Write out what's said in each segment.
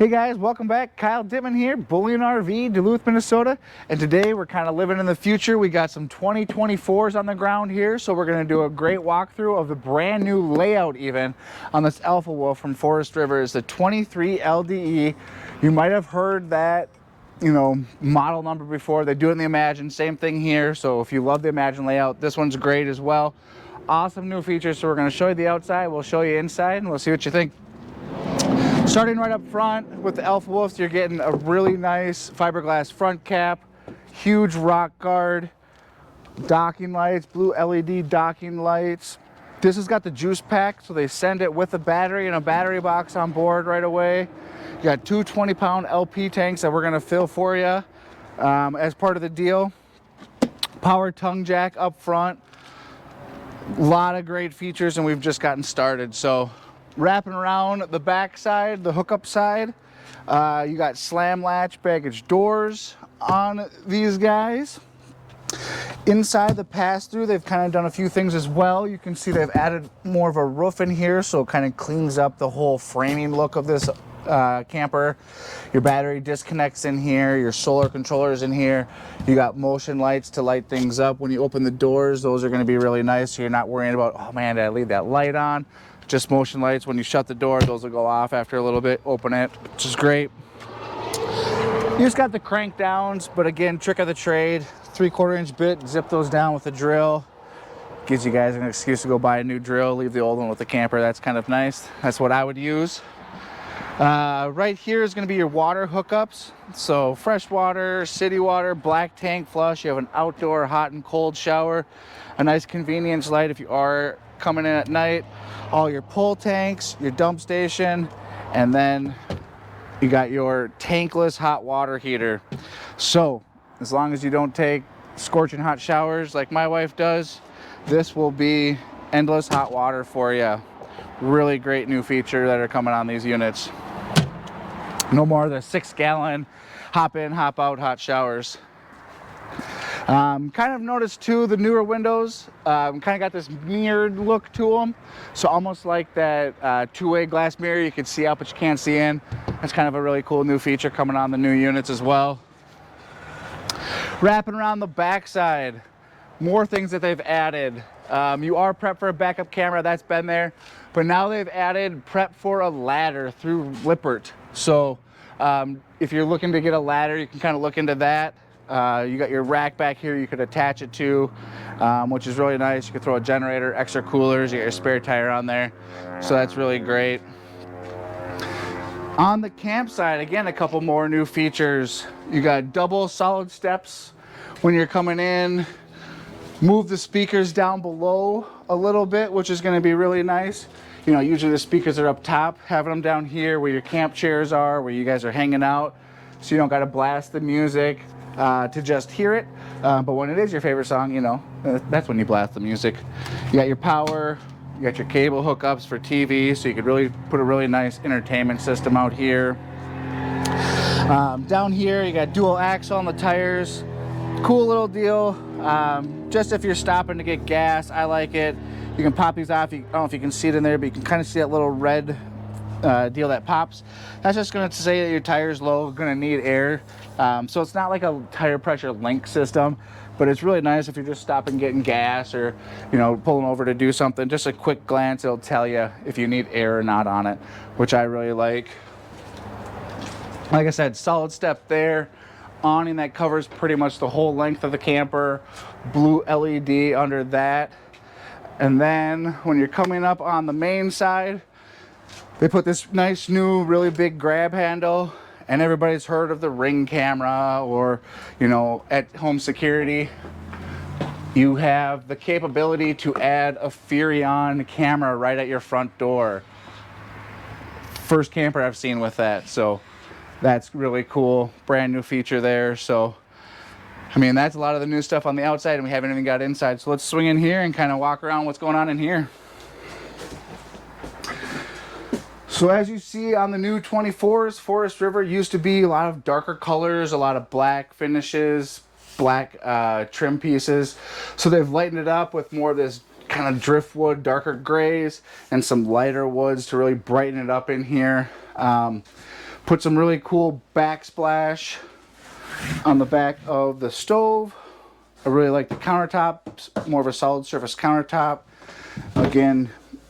Hey guys, welcome back. Kyle Dittman here, Bullion RV, Duluth, Minnesota. And today we're kind of living in the future. We got some 2024s on the ground here, so we're going to do a great walkthrough of the brand new layout even on this Alpha Wolf from Forest River. It's the 23 LDE. You might have heard that, model number before. They do it in the Imagine, same thing here. So if you love the Imagine layout, this one's great as well. Awesome new features. So we're going to show you the outside, we'll show you inside, and we'll see what you think. Starting right up front with the Alpha Wolves, you're getting a really nice fiberglass front cap, huge rock guard, docking lights, blue LED docking lights. This has got the juice pack, so they send it with a battery and a battery box on board right away. You got two 20-pound LP tanks that we're going to fill for you as part of the deal. Power tongue jack up front. A lot of great features, and we've just gotten started. So wrapping around the back side, the hookup side, you got slam latch baggage doors on these guys. Inside the pass-through, they've kind of done a few things as well. You can see they've added more of a roof in here, so it kind of cleans up the whole framing look of this camper. Your battery disconnects in here, your solar controllers in here. You got motion lights to light things up when you open the doors. Those are going to be really nice, so you're not worrying about, oh man, did I leave that light on? Just motion lights. When you shut the door, those will go off after a little bit. Open it, which is great. You just got the crank downs, but again, trick of the trade, 3/4 inch bit, zip those down with a drill. Gives you guys an excuse to go buy a new drill, leave the old one with the camper. That's kind of nice. That's what I would use. Right here is going to be your water hookups. So fresh water, city water, black tank flush. You have an outdoor hot and cold shower, a nice convenience light if you are coming in at night, all your pull tanks, your dump station, and then you got your tankless hot water heater. So as long as you don't take scorching hot showers like my wife does, this will be endless hot water for you. Really great new feature that are coming on these units. No more of the 6-gallon hop in, hop out hot showers. Kind of noticed too, the newer windows kind of got this mirrored look to them. So almost like that two-way glass mirror, you can see out but you can't see in. That's kind of a really cool new feature coming on the new units as well. Wrapping around the backside, more things that they've added. You are prepped for a backup camera, that's been there, but now they've added prep for a ladder through Lippert. So if you're looking to get a ladder, you can kind of look into that. You got your rack back here you could attach it to, which is really nice. You could throw a generator, extra coolers, you got your spare tire on there, so that's really great. On the campsite, again, a couple more new features. You got double solid steps when you're coming in. Move the speakers down below a little bit, which is going to be really nice. Usually the speakers are up top. Having them down here where your camp chairs are, where you guys are hanging out, so you don't got to blast the music to just hear it. But when it is your favorite song, that's when you blast the music. You got your power, you got your cable hookups for TV, so you could really put a really nice entertainment system out here. Down here, you got dual axle on the tires. Cool little deal. Just if you're stopping to get gas, I like it. You can pop these off. I don't know if you can see it in there, but you can kind of see that little red deal that pops. That's just going to say that your tire's low, going to need air. So it's not like a tire pressure link system, but it's really nice if you're just stopping getting gas or pulling over to do something. Just a quick glance, it'll tell you if you need air or not on it, which I really like. Like I said, solid step there. Awning that covers pretty much the whole length of the camper. Blue LED under that. And then when you're coming up on the main side, they put this nice new really big grab handle, and everybody's heard of the Ring camera or at home security. You have the capability to add a Furion camera right at your front door. First camper I've seen with that, so that's really cool. Brand new feature there. So that's a lot of the new stuff on the outside, and we haven't even got inside. So let's swing in here and kind of walk around what's going on in here. So as you see on the new 24s, Forest River used to be a lot of darker colors, a lot of black finishes, black trim pieces. So they've lightened it up with more of this kind of driftwood, darker grays, and some lighter woods to really brighten it up in here. Put some really cool backsplash on the back of the stove. I really like the countertop, more of a solid surface countertop. Again,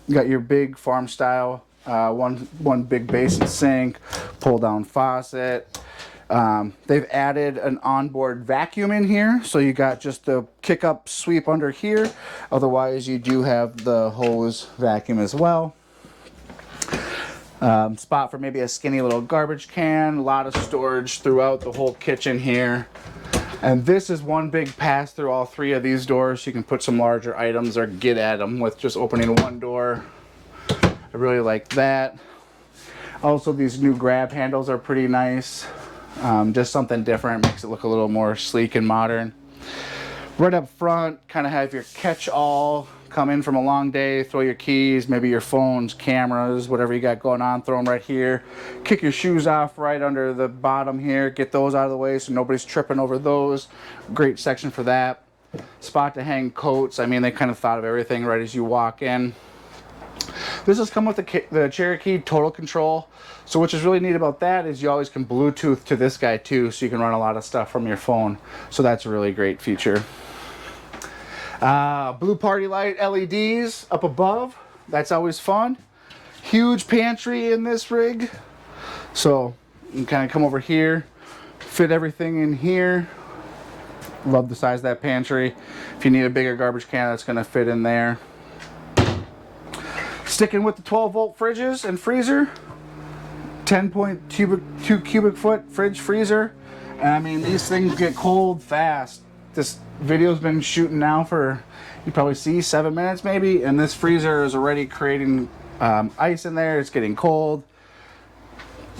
you got your big farm style, one big basin sink, pull down faucet. They've added an onboard vacuum in here, so you got just the kick up sweep under here. Otherwise, you do have the hose vacuum as well. Spot for maybe a skinny little garbage can, a lot of storage throughout the whole kitchen here. And this is one big pass through all three of these doors. You can put some larger items or get at them with just opening one door. I really like that. Also, these new grab handles are pretty nice. Just something different, makes it look a little more sleek and modern. Right up front, kind of have your catch-all. Come in from a long day, throw your keys, maybe your phones, cameras, whatever you got going on, throw them right here. Kick your shoes off right under the bottom here. Get those out of the way so nobody's tripping over those. Great section for that. Spot to hang coats. I mean, they kind of thought of everything right as you walk in. This has come with the Cherokee Total Control. So which is really neat about that is you always can Bluetooth to this guy too, so you can run a lot of stuff from your phone. So that's a really great feature. Blue party light LEDs up above. That's always fun. Huge pantry in this rig. So you can kind of come over here, fit everything in here. Love the size of that pantry. If you need a bigger garbage can, that's going to fit in there. Sticking with the 12-volt fridges and freezer. 10.2 cubic foot fridge freezer. And I mean, these things get cold fast. This video's been shooting now for, you probably see, 7 minutes maybe, and this freezer is already creating ice in there. It's getting cold.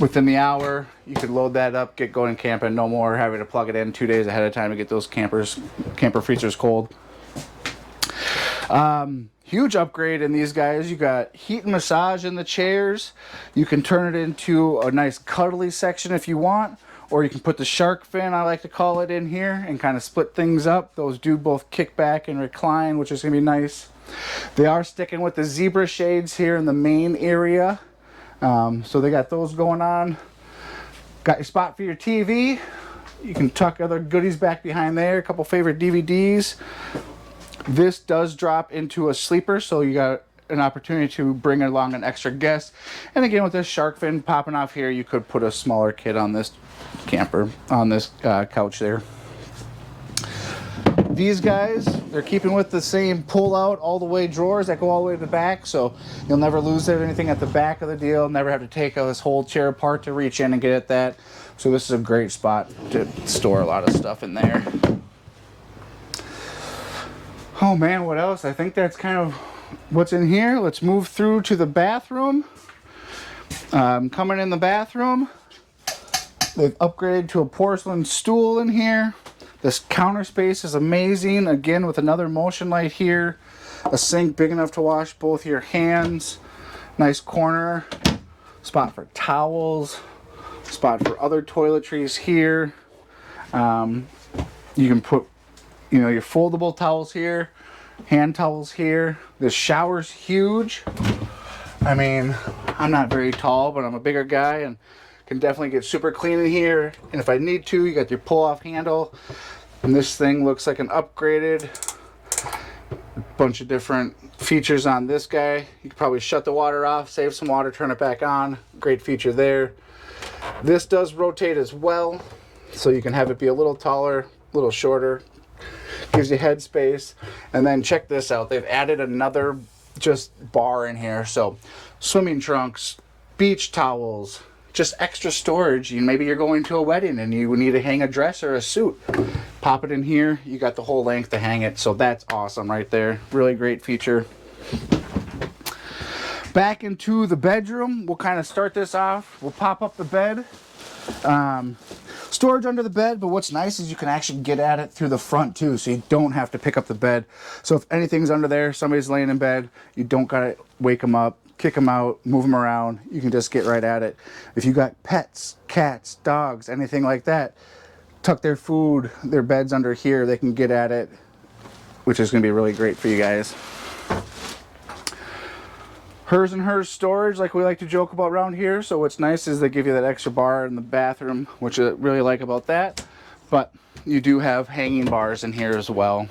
Within the hour, you could load that up, get going camping. No more having to plug it in 2 days ahead of time to get those camper freezers cold. Huge upgrade in these guys. You got heat and massage in the chairs. You can turn it into a nice cuddly section if you want, or you can put the shark fin, I like to call it, in here and kind of split things up. Those do both kick back and recline, which is going to be nice. They are sticking with the zebra shades here in the main area. So they got those going on. Got your spot for your TV. You can tuck other goodies back behind there. A couple favorite DVDs. This does drop into a sleeper, so you got an opportunity to bring along an extra guest. And again, with this shark fin popping off here, you could put a smaller kid on this camper, on this couch there. These guys, they're keeping with the same pull-out all-the-way drawers that go all the way to the back, so you'll never lose anything at the back of the deal. Never have to take this whole chair apart to reach in and get at that. So this is a great spot to store a lot of stuff in there. Oh man, what else? I think that's kind of what's in here. Let's move through to the bathroom. Coming in the bathroom, they've upgraded to a porcelain stool in here. This counter space is amazing. Again, with another motion light here. A sink big enough to wash both your hands. Nice corner. Spot for towels. Spot for other toiletries here. You can put, you know, your foldable towels here. Hand towels here. This shower's huge. I mean, I'm not very tall, but I'm a bigger guy and can definitely get super clean in here. And if I need to, you got your pull-off handle. And this thing looks like an upgraded bunch of different features on this guy. You could probably shut the water off, save some water, turn it back on. Great feature there. This does rotate as well, so you can have it be a little taller, a little shorter. Gives you head space. And then check this out. They've added another just bar in here. So swimming trunks, beach towels, just extra storage. Maybe you're going to a wedding and you need to hang a dress or a suit. Pop it in here. You got the whole length to hang it. So that's awesome right there. Really great feature. Back into the bedroom. We'll kind of start this off. We'll pop up the bed. Storage under the bed, but what's nice is you can actually get at it through the front too, so you don't have to pick up the bed. So if anything's under there, somebody's laying in bed, you don't gotta wake them up, kick them out, move them around. You can just get right at it. If you got pets, cats, dogs, anything like that, tuck their food, their beds under here, they can get at it, which is gonna be really great for you guys. hers and hers storage, like we like to joke about around here. So what's nice is they give you that extra bar in the bathroom, which I really like about that. But you do have hanging bars in here as well.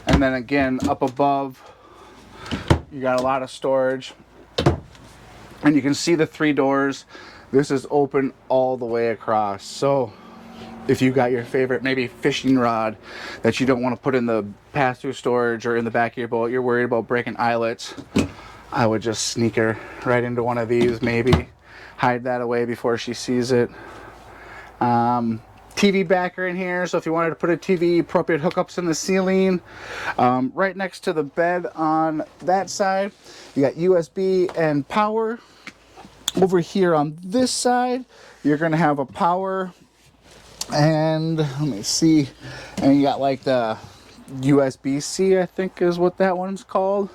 And then again, up above, you got a lot of storage. And you can see the 3 doors. This is open all the way across. So if you got your favorite maybe fishing rod that you don't want to put in the pass-through storage or in the back of your boat, you're worried about breaking eyelets, I would just sneak her right into one of these, maybe hide that away before she sees it. TV backer in here, so if you wanted to put a TV, appropriate hookups in the ceiling. Right next to the bed on that side, you got USB and power. Over here on this side, you're going to have a power, and let me see, and you got like the USB-C, I think is what that one's called.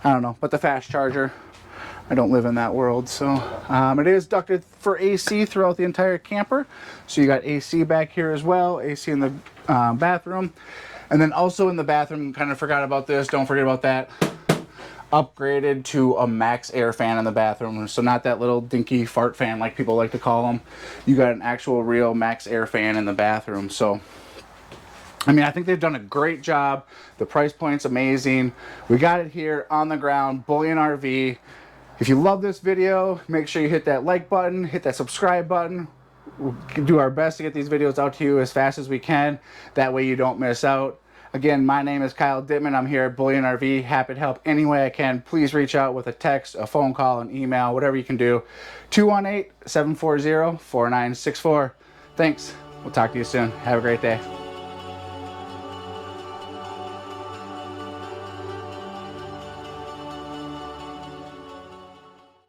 I don't know, but the fast charger. I don't live in that world. So it is ducted for AC throughout the entire camper. So you got AC back here as well, AC in the bathroom. And then also in the bathroom, kind of forgot about this, don't forget about that, upgraded to a max air fan in the bathroom. So not that little dinky fart fan like people like to call them. You got an actual real max air fan in the bathroom. So I mean, I think they've done a great job. The price point's amazing. We got it here on the ground, Bullion RV. If you love this video, make sure you hit that like button, hit that subscribe button. We'll do our best to get these videos out to you as fast as we can. That way you don't miss out. Again, my name is Kyle Dittman. I'm here at Bullion RV. Happy to help any way I can. Please reach out with a text, a phone call, an email, whatever you can do. 218-740-4964. Thanks. We'll talk to you soon. Have a great day.